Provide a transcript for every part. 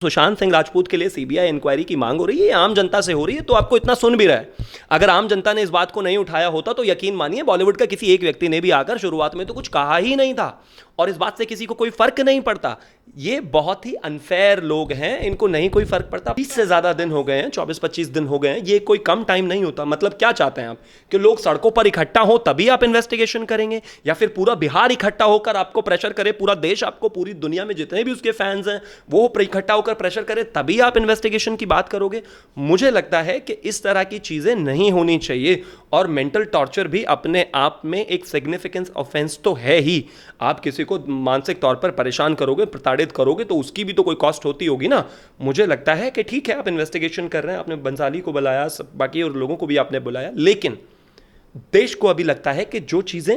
सुशांत सिंह राजपूत के लिए CBI inquiry की मांग हो रही है, ये आम जनता से हो रही है, तो आपको इतना सुन भी रहा है। अगर आम जनता ने इस बात को नहीं उठाया होता तो यकीन मानिए बॉलीवुड का किसी एक व्यक्ति ने भी आकर शुरुआत में तो कुछ कहा ही नहीं था और इस बात से किसी को कोई फर्क नहीं पड़ता। ये बहुत ही अनफेयर लोग हैं, इनको नहीं कोई फर्क पड़ता। 20 से ज्यादा दिन हो गए हैं, 24-25 दिन हो गए हैं, ये कोई कम टाइम नहीं होता। मतलब क्या चाहते हैं आप कि लोग सड़कों पर इकट्ठा हो तभी आप इन्वेस्टिगेशन करेंगे, या फिर पूरा बिहार इकट्ठा होकर आपको प्रेशर करे, पूरा देश आपको, पूरी दुनिया में जितने भी उसके फैंस हैं वो इकट्ठा होकर प्रेशर करे तभी आप इन्वेस्टिगेशन की बात करोगे? मुझे लगता है कि इस तरह की चीजें नहीं होनी चाहिए। और मेंटल टॉर्चर भी अपने आप में एक सिग्निफिकेंस ऑफेंस तो है ही। आप किसी को मानसिक तौर पर परेशान करोगे, प्रताड़ित करोगे, तो उसकी भी तो कोई कॉस्ट होती होगी ना। मुझे लगता है कि ठीक है आप इन्वेस्टिगेशन कर रहे हैं, आपने बंसाली को बुलाया, बाकी और लोगों को भी आपने बुलाया, लेकिन देश को अभी लगता है कि जो चीजें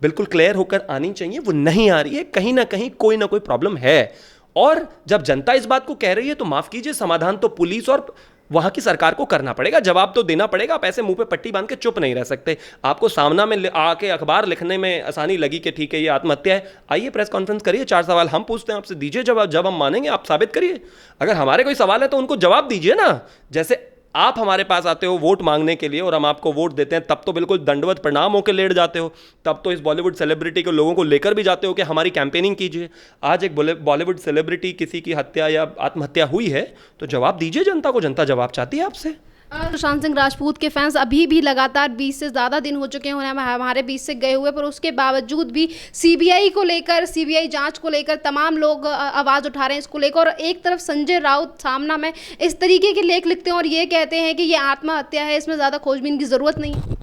बिल्कुल क्लियर होकर आनी चाहिए वो नहीं आ रही है। कहीं ना कहीं कोई ना कोई प्रॉब्लम है। और जब जनता इस बात को कह रही है तो माफ कीजिए, समाधान तो पुलिस और वहां की सरकार को करना पड़ेगा, जवाब तो देना पड़ेगा। आप ऐसे मुंह पे पट्टी बांध के चुप नहीं रह सकते। आपको सामना में आके अखबार लिखने में आसानी लगी कि ठीक है ये आत्महत्या है, आइए प्रेस कॉन्फ्रेंस करिए, 4 सवाल हम पूछते हैं आपसे, दीजिए जवाब। जब हम मानेंगे आप साबित करिए। अगर हमारे कोई सवाल है तो उनको जवाब दीजिए ना। जैसे आप हमारे पास आते हो वोट मांगने के लिए और हम आपको वोट देते हैं, तब तो बिल्कुल दंडवत प्रणाम होकर लेट जाते हो। तब तो इस बॉलीवुड सेलिब्रिटी के लोगों को लेकर भी जाते हो कि हमारी कैंपेनिंग कीजिए। आज एक बॉलीवुड सेलिब्रिटी किसी की हत्या या आत्महत्या हुई है तो जवाब दीजिए जनता को, जनता जवाब चाहती है आपसे। सुशांत सिंह राजपूत के फैंस अभी भी लगातार 20 से ज़्यादा दिन हो चुके हैं हमारे बीच से गए हुए, पर उसके बावजूद भी सीबीआई को लेकर, सीबीआई जांच को लेकर तमाम लोग आवाज़ उठा रहे हैं इसको लेकर। और एक तरफ संजय राउत सामना में इस तरीके के लेख लिखते हैं और ये कहते हैं कि ये आत्महत्या है, इसमें ज़्यादा खोजबीन की ज़रूरत नहीं है।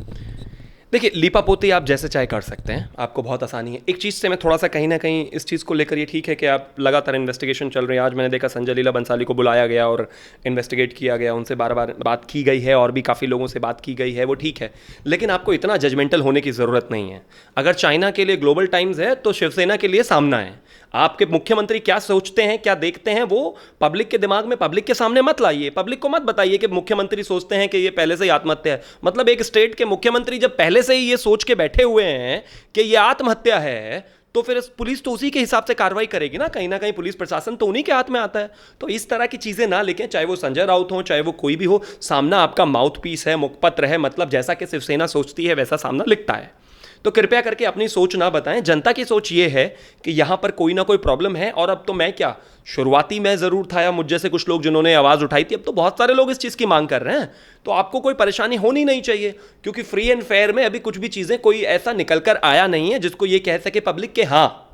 देखिए, लीपापोती आप जैसे चाहे कर सकते हैं, आपको बहुत आसानी है। एक चीज़ से मैं थोड़ा सा कहीं ना कहीं इस चीज़ को लेकर, ये ठीक है कि आप लगातार इन्वेस्टिगेशन चल रही है। आज मैंने देखा संजय लीला बंसाली को बुलाया गया और इन्वेस्टिगेट किया गया, उनसे बार बार बात की गई है और भी काफ़ी लोगों से बात की गई है, वो ठीक है। लेकिन आपको इतना जजमेंटल होने की ज़रूरत नहीं है। अगर चाइना के लिए ग्लोबल टाइम्स है तो शिवसेना के लिए सामना है। आपके मुख्यमंत्री क्या सोचते हैं, क्या देखते हैं, वो पब्लिक के दिमाग में, पब्लिक के सामने मत लाइए। पब्लिक को मत बताइए कि मुख्यमंत्री सोचते हैं कि ये पहले से ही आत्महत्या है। मतलब एक स्टेट के मुख्यमंत्री जब पहले से ही ये सोच के बैठे हुए हैं कि ये आत्महत्या है, तो फिर पुलिस तो उसी के हिसाब से कार्रवाई करेगी ना। कहीं पुलिस प्रशासन तो उन्हीं के हाथ में आता है। तो इस तरह की चीजें ना लिखें, चाहे वो संजय राउत हो, चाहे वो कोई भी हो। सामना आपका माउथ पीस है, मुखपत्र है, मतलब जैसा कि शिवसेना सोचती है वैसा सामना लिखता है। तो कृपया करके अपनी सोच ना बताएं। जनता की सोच ये है कि यहां पर कोई ना कोई प्रॉब्लम है। और अब तो मैं क्या, शुरुआती में जरूर था या मुझ जैसे कुछ लोग जिन्होंने आवाज उठाई थी, अब तो बहुत सारे लोग इस चीज की मांग कर रहे हैं। तो आपको कोई परेशानी होनी नहीं चाहिए, क्योंकि फ्री एंड फेयर में अभी कुछ भी चीजें कोई ऐसा निकल कर आया नहीं है जिसको ये कह सके पब्लिक के हाँ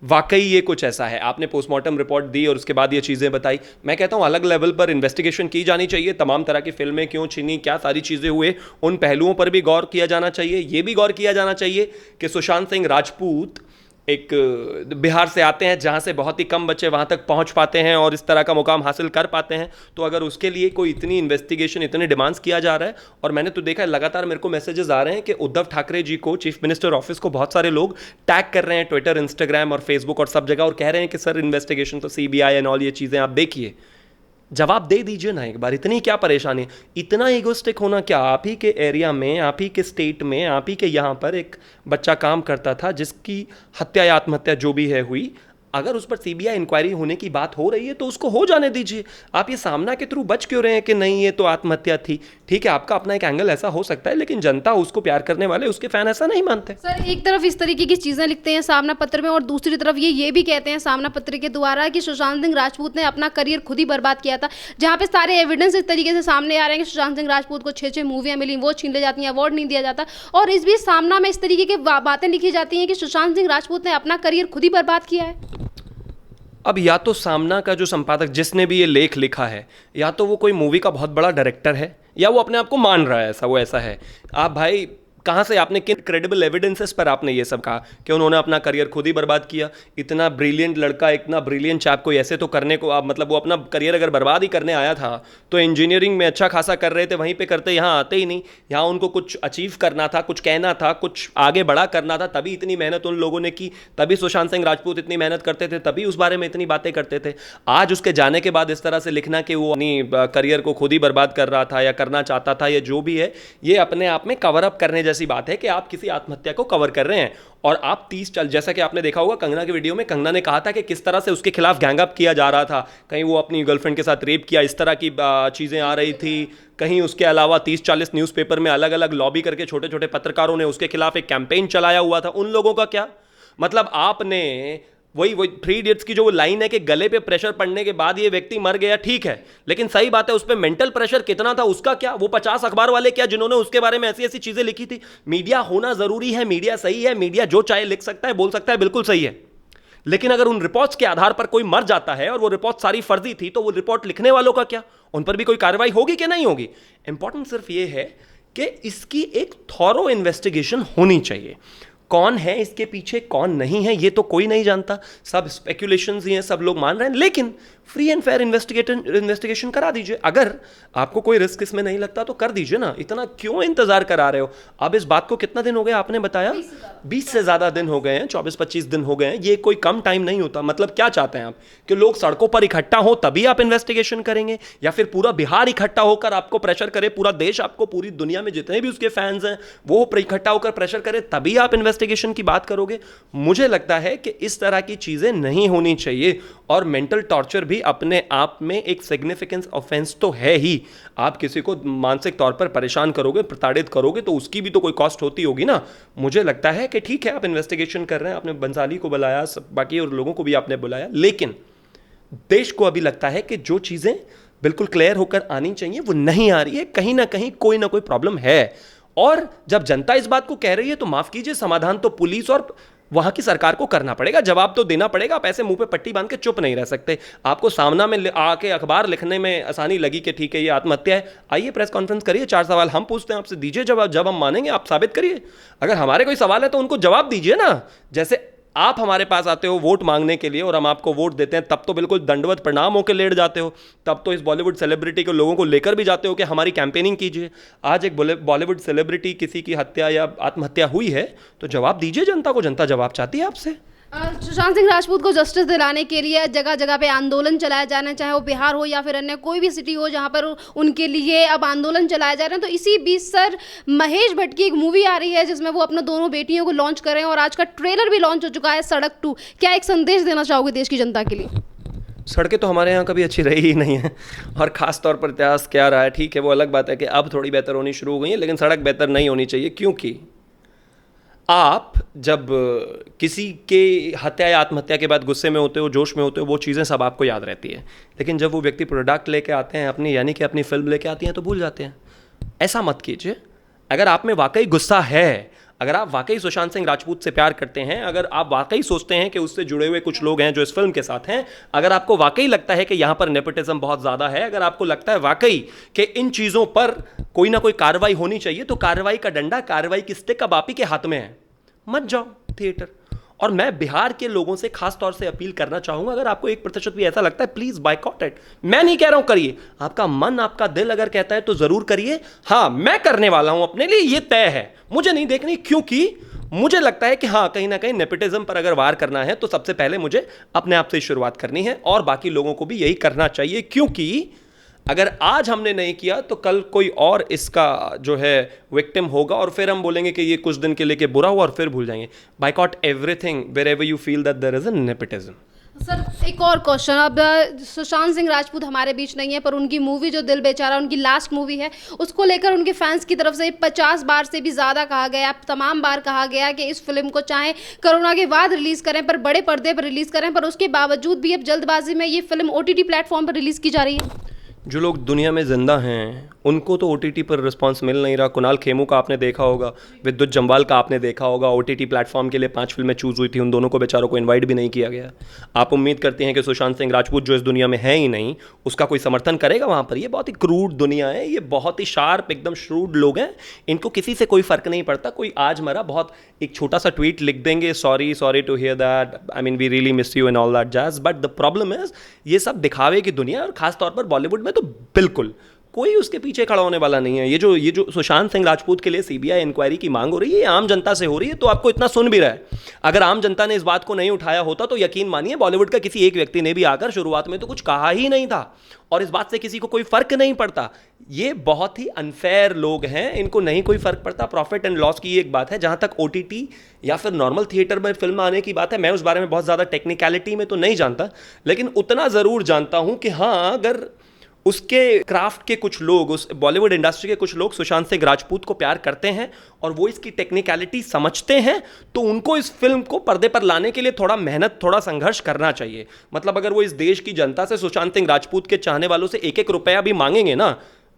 वाकई ये कुछ ऐसा है। आपने पोस्टमार्टम रिपोर्ट दी और उसके बाद ये चीज़ें बताई। मैं कहता हूँ अलग लेवल पर इन्वेस्टिगेशन की जानी चाहिए। तमाम तरह की फिल्में क्यों छिनी, क्या सारी चीज़ें हुए, उन पहलुओं पर भी गौर किया जाना चाहिए। ये भी गौर किया जाना चाहिए कि सुशांत सिंह राजपूत एक बिहार से आते हैं जहां से बहुत ही कम बच्चे वहां तक पहुंच पाते हैं और इस तरह का मुकाम हासिल कर पाते हैं। तो अगर उसके लिए कोई इतनी इन्वेस्टिगेशन, इतने डिमांड्स किया जा रहा है, और मैंने तो देखा है लगातार मेरे को मैसेजेस आ रहे हैं कि उद्धव ठाकरे जी को, चीफ मिनिस्टर ऑफिस को बहुत सारे लोग टैग कर रहे हैं ट्विटर, इंस्टाग्राम और फेसबुक और सब जगह, और कह रहे हैं कि सर इन्वेस्टिगेशन तो सीबीआई एंड ऑल ये चीज़ें आप देखिए। जवाब दे दीजिए ना एक बार। इतनी क्या परेशानी, इतना ईगोस्टिक होना क्या? आप ही के एरिया में, आप ही के स्टेट में, आप ही के यहाँ पर एक बच्चा काम करता था जिसकी हत्या या आत्महत्या जो भी है हुई। अगर उस पर सीबीआई इंक्वायरी होने की बात हो रही है तो उसको हो जाने दीजिए। आप ये सामना के थ्रू बच क्यों रहे हैं कि नहीं ये तो आत्महत्या थी? ठीक है, आपका अपना एक एंगल ऐसा हो सकता है, लेकिन जनता, उसको प्यार करने वाले, उसके फैन ऐसा नहीं मानते। सर, एक तरफ इस तरीके की चीजें लिखते हैं सामना पत्र में और दूसरी तरफ ये भी कहते हैं सामना पत्र के द्वारा कि सुशांत सिंह राजपूत ने अपना करियर खुद ही बर्बाद किया था। जहां पे सारे एविडेंस इस तरीके से सामने आ रहे हैं कि सुशांत सिंह राजपूत को 6 मूवियां मिली, वो छीन ले जाती हैं, अवार्ड नहीं दिया जाता, और इस बीच सामना में इस तरीके की बातें लिखी जाती हैं कि सुशांत सिंह राजपूत ने अपना करियर खुद ही बर्बाद किया है। अब या तो सामना का जो संपादक जिसने भी ये लेख लिखा है, या तो वो कोई मूवी का बहुत बड़ा डायरेक्टर है, या वो अपने आप को मान रहा है ऐसा, वो ऐसा है। आप भाई कहाँ से, आपने किन क्रेडिबल एविडेंसेस पर आपने ये सब कहा कि उन्होंने अपना करियर खुद ही बर्बाद किया? इतना ब्रिलियंट लड़का, इतना ब्रिलियंट चैप को ऐसे तो करने को आप, मतलब वो अपना करियर अगर बर्बाद ही करने आया था तो इंजीनियरिंग में अच्छा खासा कर रहे थे, वहीं पे करते, यहाँ आते ही नहीं। यहाँ उनको कुछ अचीव करना था, कुछ कहना था, कुछ आगे बड़ा करना था, तभी इतनी मेहनत उन लोगों ने की, तभी सुशांत सिंह राजपूत इतनी मेहनत करते थे, तभी उस बारे में इतनी बातें करते थे। आज उसके जाने के बाद इस तरह से लिखना कि वो अपनी करियर को खुद ही बर्बाद कर रहा था या करना चाहता था, या जो भी है, ये अपने आप में कवर अप करने जैसी बात है कि आप किसी आत्महत्या को कवर कर रहे हैं और आप 30 जैसा कि आपने देखा होगा कंगना की वीडियो में, कंगना ने कहा था कि किस तरह से उसके खिलाफ गैंग अप किया जा रहा था, कहीं वो अपनी गर्लफ्रेंड के साथ रेप किया, इस तरह की चीज़ें आ रही थी, कहीं उसके अलावा 30-40 न्यूज़पेपर में अलग अलग लॉबी करके छोटे छोटे पत्रकारों ने उसके खिलाफ एक कैंपेन चलाया हुआ था। उन लोगों का क्या मतलब? आपने वही 3 इडियट्स की जो वो लाइन है कि गले पे प्रेशर पड़ने के बाद ये व्यक्ति मर गया, ठीक है, लेकिन सही बात है उस पर मेंटल प्रेशर कितना था उसका क्या? वो 50 अखबार वाले क्या जिन्होंने उसके बारे में ऐसी ऐसी चीजें लिखी थी? मीडिया होना जरूरी है, मीडिया सही है, मीडिया जो चाहे लिख सकता है, बोल सकता है, बिल्कुल सही है, लेकिन अगर उन रिपोर्ट्स के आधार पर कोई मर जाता है और वो रिपोर्ट सारी फर्जी थी, तो वो रिपोर्ट लिखने वालों का क्या? उन पर भी कोई कार्रवाई होगी कि नहीं होगी? इंपॉर्टेंट सिर्फ ये है कि इसकी एक थॉरो इन्वेस्टिगेशन होनी चाहिए। कौन है इसके पीछे, कौन नहीं है, ये तो कोई नहीं जानता, सब स्पेक्यूलेशंस ही हैं, सब लोग मान रहे हैं, लेकिन फ्री एंड फेयर इन्वेस्टिगेशन करा दीजिए। अगर आपको कोई रिस्क इसमें नहीं लगता तो कर दीजिए ना, इतना क्यों इंतजार करा रहे हो? अब इस बात को कितना दिन हो गया आपने बताया? 20 से ज़्यादा दिन हो गए हैं, 24-25 दिन हो गए हैं, ये कोई कम टाइम नहीं होता। मतलब क्या चाहते हैं आप कि लोग सड़कों पर इकट्ठा हो तभी आप इन्वेस्टिगेशन करेंगे, या फिर पूरा बिहार इकट्ठा होकर आपको प्रेशर करे, पूरा देश आपको, पूरी दुनिया में जितने भी उसके फैंस हैं वो इकट्ठा होकर प्रेशर करे तभी आप इन्वेस्टिगेशन की बात करोगे? मुझे लगता है कि इस तरह की चीज़ें नहीं होनी चाहिए। और मेंटल टॉर्चर भी अपने आप में एक सिग्निफिकेंस ऑफेंस तो है ही। आप किसी को मानसिक तौर पर परेशान करोगे, प्रताड़ित करोगे, तो उसकी भी तो कोई कॉस्ट होती होगी ना। मुझे लगता है कि ठीक है आप इन्वेस्टिगेशन कर रहे हैं, आपने बंसाली को बुलाया, बाकी और लोगों को भी आपने बुलाया, लेकिन देश को अभी लगता है कि जो चीज़ें बिल्कुल क्लियर होकर आनी चाहिए वो नहीं आ रही है, कहीं ना कहीं कोई ना कोई प्रॉब्लम है। और जब जनता इस बात को कह रही है तो माफ कीजिए, समाधान तो पुलिस और वहां की सरकार को करना पड़ेगा, जवाब तो देना पड़ेगा। आप ऐसे मुंह पे पट्टी बांध के चुप नहीं रह सकते। आपको सामना में आके अखबार लिखने में आसानी लगी कि ठीक है ये आत्महत्या है, आइए प्रेस कॉन्फ्रेंस करिए, 4 सवाल हम पूछते हैं आपसे, दीजिए जवाब, जब हम मानेंगे आप साबित करिए। अगर हमारे कोई सवाल है तो उनको जवाब दीजिए ना। जैसे आप हमारे पास आते हो वोट मांगने के लिए और हम आपको वोट देते हैं, तब तो बिल्कुल दंडवत प्रणाम होकर लेट जाते हो, तब तो इस बॉलीवुड सेलिब्रिटी के लोगों को लेकर भी जाते हो कि हमारी कैंपेनिंग कीजिए। आज एक बॉलीवुड सेलिब्रिटी किसी की हत्या या आत्महत्या हुई है तो जवाब दीजिए जनता को, जनता जवाब चाहती है आपसे। सुशांत सिंह राजपूत को जस्टिस दिलाने के लिए जगह जगह पे आंदोलन चलाया जा रहा है, चाहे वो बिहार हो या फिर अन्य कोई भी सिटी हो जहाँ पर उनके लिए अब आंदोलन चलाए जा रहे हैं। तो इसी बीच सर महेश भट्ट की एक मूवी आ रही है जिसमें वो अपने दोनों बेटियों को लॉन्च कर रहे हैं और आज का ट्रेलर भी लॉन्च हो चुका है, सड़क 2। क्या एक संदेश देना चाहोगे देश की जनता के लिए? सड़कें तो हमारे यहाँ कभी अच्छी रही ही नहीं है, और ख़ास तौर पर इतिहास क्या रहा है, ठीक है वो अलग बात है कि अब थोड़ी बेहतर होनी शुरू हो गई है, लेकिन सड़क बेहतर नहीं होनी चाहिए। क्योंकि आप जब किसी के हत्या या आत्महत्या के बाद गुस्से में होते हो, जोश में होते हो, वो चीज़ें सब आपको याद रहती है, लेकिन जब वो व्यक्ति प्रोडक्ट लेके आते हैं अपनी, यानी कि अपनी फिल्म लेके आती हैं, तो भूल जाते हैं। ऐसा मत कीजिए। अगर आप में वाकई गुस्सा है, अगर आप वाकई सुशांत सिंह राजपूत से प्यार करते हैं, अगर आप वाकई सोचते हैं कि उससे जुड़े हुए कुछ लोग हैं जो इस फिल्म के साथ हैं, अगर आपको वाकई लगता है कि यहाँ पर नेपोटिज्म बहुत ज़्यादा है, अगर आपको लगता है वाकई कि इन चीज़ों पर कोई ना कोई कार्रवाई होनी चाहिए, तो कार्रवाई का डंडा, कार्रवाई की स्टिक अब आप ही के हाथ में है। मत जाओ थिएटर। और मैं बिहार के लोगों से खास तौर से अपील करना चाहूंगा, अगर आपको 1% भी ऐसा लगता है, प्लीज बायकॉट इट। मैं नहीं कह रहा हूं करिए, आपका मन, आपका दिल अगर कहता है तो जरूर करिए। हाँ, मैं करने वाला हूं अपने लिए, ये तय है, मुझे नहीं देखनी, क्योंकि मुझे लगता है कि हाँ कहीं ना कहीं नेपोटिज्म पर अगर वार करना है तो सबसे पहले मुझे अपने आप से शुरुआत करनी है, और बाकी लोगों को भी यही करना चाहिए। क्योंकि अगर आज हमने नहीं किया तो कल कोई और इसका जो है विक्टिम होगा, और फिर हम बोलेंगे कि ये कुछ दिन के लिए बुरा हुआ और फिर भूल जाएंगे। Boycott everything wherever you feel that there is a nepotism. Sir एक और क्वेश्चन, अब सुशांत सिंह राजपूत हमारे बीच नहीं है, पर उनकी मूवी जो दिल बेचारा, उनकी लास्ट मूवी है, उसको लेकर उनके फैंस की तरफ से 50 बार से भी ज़्यादा कहा गया, तमाम बार कहा गया कि इस फिल्म को चाहे कोरोना के बाद रिलीज़ करें, पर बड़े पर्दे पर रिलीज़ करें, पर उसके बावजूद भी अब जल्दबाजी में ये फिल्म OTT प्लेटफॉर्म पर रिलीज़ की जा रही है। जो लोग दुनिया में जिंदा हैं उनको तो OTT पर रिस्पांस मिल नहीं रहा। कुणाल खेमू का आपने देखा होगा, विद्युत जम्वाल का आपने देखा होगा, OTT प्लेटफॉर्म के लिए 5 फिल्में चूज़ हुई थी, उन दोनों को बेचारों को इनवाइट भी नहीं किया गया। आप उम्मीद करते हैं कि सुशांत सिंह राजपूत जो इस दुनिया में है ही नहीं, उसका कोई समर्थन करेगा वहाँ पर? ये बहुत ही क्रूड दुनिया है, ये बहुत ही शार्प, एकदम श्रूड लोग हैं, इनको किसी से कोई फ़र्क नहीं पड़ता। कोई आज मरा, बहुत एक छोटा सा ट्वीट लिख देंगे, sorry to hear that, I mean we really miss you and all that jazz. But the problem is ये सब दिखावे की दुनिया, और खास तौर पर बॉलीवुड में तो बिल्कुल कोई उसके पीछे खड़ा होने वाला नहीं है। ये जो सुशांत सिंह राजपूत के लिए सीबीआई इंक्वायरी की मांग हो रही है, ये आम जनता से हो रही है, तो आपको इतना सुन भी रहा है। अगर आम जनता ने इस बात को नहीं उठाया होता तो यकीन मानिए बॉलीवुड का किसी एक व्यक्ति ने भी आकर शुरुआत में तो कुछ कहा ही नहीं था, और इस बात से किसी को कोई फर्क नहीं पड़ता। ये बहुत ही अनफेयर लोग हैं, इनको नहीं कोई फर्क पड़ता। प्रॉफिट एंड लॉस की एक बात है। जहां तक ओटीटी या फिर नॉर्मल थिएटर में फिल्म आने की बात है, मैं उस बारे में बहुत ज़्यादा टेक्निकलिटी में तो नहीं जानता, लेकिन उतना ज़रूर जानता हूं कि हाँ, अगर उसके क्राफ्ट के कुछ लोग, उस बॉलीवुड इंडस्ट्री के कुछ लोग सुशांत सिंह राजपूत को प्यार करते हैं और वो इसकी टेक्निकलिटी समझते हैं, तो उनको इस फिल्म को पर्दे पर लाने के लिए थोड़ा मेहनत, थोड़ा संघर्ष करना चाहिए। मतलब अगर वो इस देश की जनता से, सुशांत सिंह राजपूत के चाहने वालों से एक एक रुपया भी मांगेंगे ना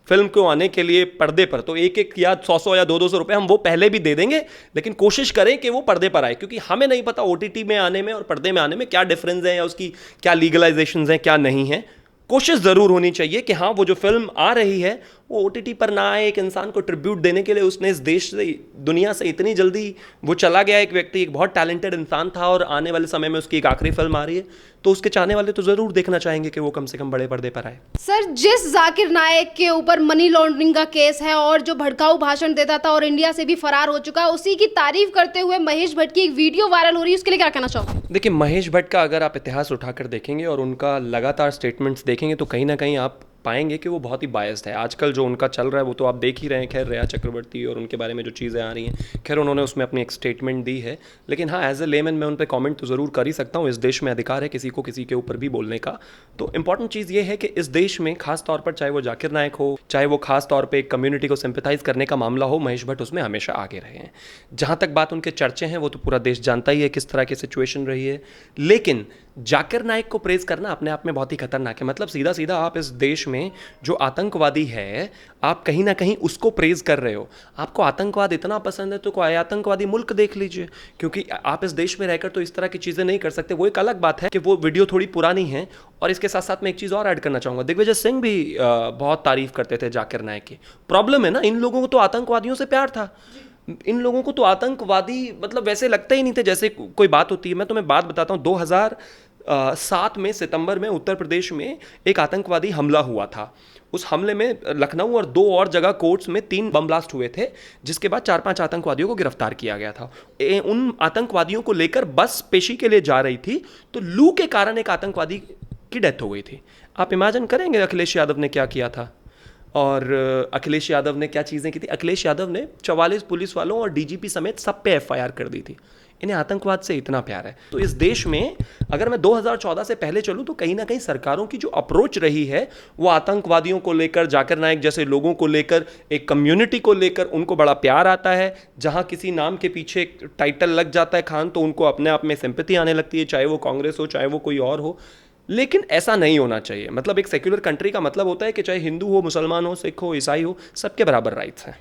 फिल्म को आने के लिए पर्दे पर, तो एक एक या 100 या 200 रुपए हम वो पहले भी दे देंगे, लेकिन कोशिश करें कि वो पर्दे पर आए, क्योंकि हमें नहीं पता ओटीटी में आने में और पर्दे में आने में क्या डिफरेंस है या उसकी क्या लीगलाइजेशन है, क्या नहीं है। कोशिश ज़रूर होनी चाहिए कि हाँ, वो जो फिल्म आ रही है वो ओटीटी पर ना आए। एक इंसान को ट्रिब्यूट देने के लिए उसने इस देश से, दुनिया से इतनी जल्दी वो चला गया, एक व्यक्ति, एक बहुत टैलेंटेड इंसान था, और आने वाले समय में उसकी एक आखिरी फिल्म आ रही है, तो उसके चाहने वाले तो ज़रूर देखना चाहेंगे कि वो कम से कम बड़े पर्दे पर आए। सर, जिस जाकिर नायक के ऊपर मनी लॉन्ड्रिंग का केस है और जो भड़काऊ भाषण देता था और इंडिया से भी फरार हो चुका है, उसी की तारीफ करते हुए महेश भट्ट की एक वीडियो वायरल हो रही है, उसके लिए क्या कहना चाहोगे? देखिए, महेश भट्ट का अगर आप इतिहास उठाकर देखेंगे और उनका लगातार स्टेटमेंट्स देखेंगे तो कहीं ना कहीं आप पाएंगे कि वो बहुत ही बायस्ड है। आजकल जो उनका चल रहा है वो तो आप देख ही रहे हैं। खैर, रिया चक्रवर्ती और उनके बारे में जो चीज़ें आ रही हैं, खैर उन्होंने उसमें अपनी एक स्टेटमेंट दी है, लेकिन हाँ, एज ए लेमैन मैं उन पर कमेंट तो ज़रूर कर ही सकता हूँ। इस देश में अधिकार है किसी को किसी के ऊपर भी बोलने का। तो इंपॉर्टेंट चीज़ ये है कि इस देश में खास तौर पर, चाहे वो जाकिर नायक हो, चाहे वो खास तौर पर एक कम्युनिटी को सिंपैथाइज करने का मामला हो, महेश भट्ट उसमें हमेशा आगे रहे हैं। जहाँ तक बात उनके चर्चे हैं, वो तो पूरा देश जानता ही है किस तरह की सिचुएशन रही है। लेकिन जाकिर नायक को प्रेज करना अपने आप में बहुत ही खतरनाक है। मतलब सीधा सीधा आप इस देश में जो आतंकवादी है, आप कहीं ना कहीं उसको प्रेज कर रहे हो। आपको आतंकवाद इतना पसंद है तो कोई आतंकवादी मुल्क देख लीजिए, क्योंकि आप इस देश में रहकर तो इस तरह की चीज़ें नहीं कर सकते। वो एक अलग बात है कि वो वीडियो थोड़ी पुरानी है। और इसके साथ साथ मैं एक चीज़ और ऐड करना चाहूँगा, दिग्विजय सिंह भी बहुत तारीफ करते थे जाकिर नायक की। प्रॉब्लम है ना, इन लोगों को तो आतंकवादियों से प्यार था। इन लोगों को तो आतंकवादी मतलब वैसे लगता ही नहीं थे जैसे कोई बात होती है। मैं तुम्हें बात बताता हूँ, 2007 में सितंबर में उत्तर प्रदेश में एक आतंकवादी हमला हुआ था। उस हमले में लखनऊ और 2 और जगह कोर्ट्स में 3 बम ब्लास्ट हुए थे, जिसके बाद 4-5 आतंकवादियों को गिरफ्तार किया गया था। उन आतंकवादियों को लेकर बस पेशी के लिए जा रही थी, तो लू के कारण एक आतंकवादी की डेथ हो गई थी। आप इमेजिन करेंगे अखिलेश यादव ने क्या किया था, और अखिलेश यादव ने क्या चीज़ें की थी। अखिलेश यादव ने 44 पुलिस वालों और डीजीपी समेत सब पे एफआईआर कर दी थी। इन्हें आतंकवाद से इतना प्यार है। तो इस देश में अगर मैं 2014 से पहले चलूं तो कहीं ना कहीं सरकारों की जो अप्रोच रही है वो आतंकवादियों को लेकर, जाकिर नायक जैसे लोगों को लेकर, एक कम्युनिटी को लेकर उनको बड़ा प्यार आता है। जहां किसी नाम के पीछे टाइटल लग जाता है खान, तो उनको अपने आप में सिंपैथी आने लगती है, चाहे वो कांग्रेस हो चाहे वो कोई और हो। लेकिन ऐसा नहीं होना चाहिए। मतलब एक सेक्युलर कंट्री का मतलब होता है कि चाहे हिंदू हो, मुसलमान हो, सिख हो, ईसाई हो, सबके बराबर राइट्स हैं।